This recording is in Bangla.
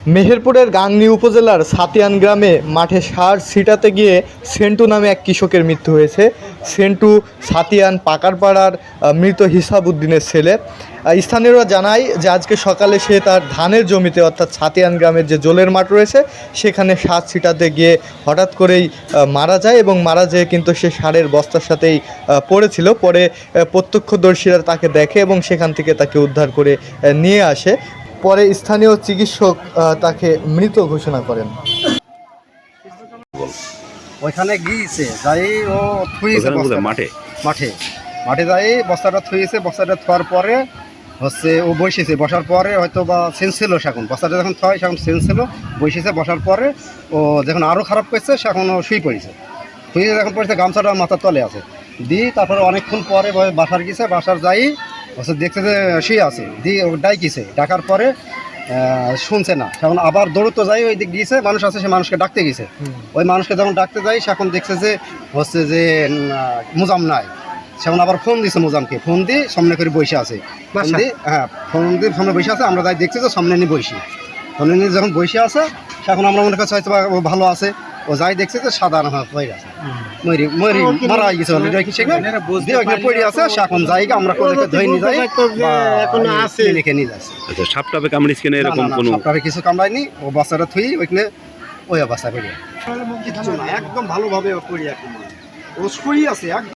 মেহেরপুরের গাংনী উপজেলার সাতিয়ান গ্রামে মাঠে সার ছিটাতে গিয়ে সেন্টু নামে এক কৃষকের মৃত্যু হয়েছে। সেন্টু সাতিয়ান পাকারপাড়ার মৃত হিসাবউদ্দিনের ছেলে। স্থানীয়রা জানায় যে আজকে সকালে সে তার ধানের জমিতে অর্থাৎ সাতিয়ান গ্রামের যে জলের মাঠ রয়েছে সেখানে সার ছিটাতে গিয়ে হঠাৎ করেই মারা যায় এবং মারা যেয়ে কিন্তু সে সারের বস্তার সাথেই পড়েছিল। পরে প্রত্যক্ষদর্শীরা তাকে দেখে এবং সেখান থেকে তাকে উদ্ধার করে নিয়ে আসে। পরে স্থানীয় চিকিৎসক তাকে মৃত ঘোষণা করেন। ওইখানে গিয়েছে যাই ও থুইছে মাঠে মাঠে মাঠে যাই বস্তাটা থুইছে। বস্তাটা থোয়ার পরে হচ্ছে ও বসেছে, বসার পরে হয়তো বা সেন্স ছিল। এখন বস্তাটা যখন থয় সেখন সেন্স ছিল, বসেছে। বসার পরে ও যখন আরও খারাপ করছে সেখন ও শুয়ে পড়েছে। শুয়ে যখন পড়েছে গামছাটা মাথার তলে আছে দিয়ে তারপরে অনেকক্ষণ পরে বাসার গেছে। বাসার যাই হচ্ছে দেখছে যে শুয়ে আছে, দিয়ে ও ডাইকিছে। ডাকার পরে শুনছে না, তখন আবার দৌড়তে যাই। ওই দিক গিয়েছে, মানুষ আছে, সে মানুষকে ডাকতে গেছে। ওই মানুষকে যখন ডাকতে যাই সেখন দেখছে যে হচ্ছে যে মুজাম নাই। সেখন আবার ফোন দিছে মুজামকে, ফোন দিয়ে সামনে করে বসে আছে। ফোন দিয়ে সামনে বসে আছে। আমরা যাই দেখছি যে সামনে নিয়ে বসি। সামনে নিয়ে যখন বসে আছে সেখন আমরা মনে করছি হয়তো ও ভালো আছে। ও যাই দেখছে যে সাধারণ হয়ে গেছে, মারা গেছে অলরেডি পড়ে আছে। সে এখন জায়গা আমরা ধরে নিয়ে যাই, লিখে নিয়ে যাচ্ছি। আচ্ছা, সাপটাপে কামড়িয়েছে কিনা এরকম কোনো? সাপটাপে কিছু কামড়ায়নি। ও বাচ্চাটা থুই ওইখানে ওই অবস্থা পড়ে একদম ভালোভাবে পড়ি। এখন ও শুয়ে আছে।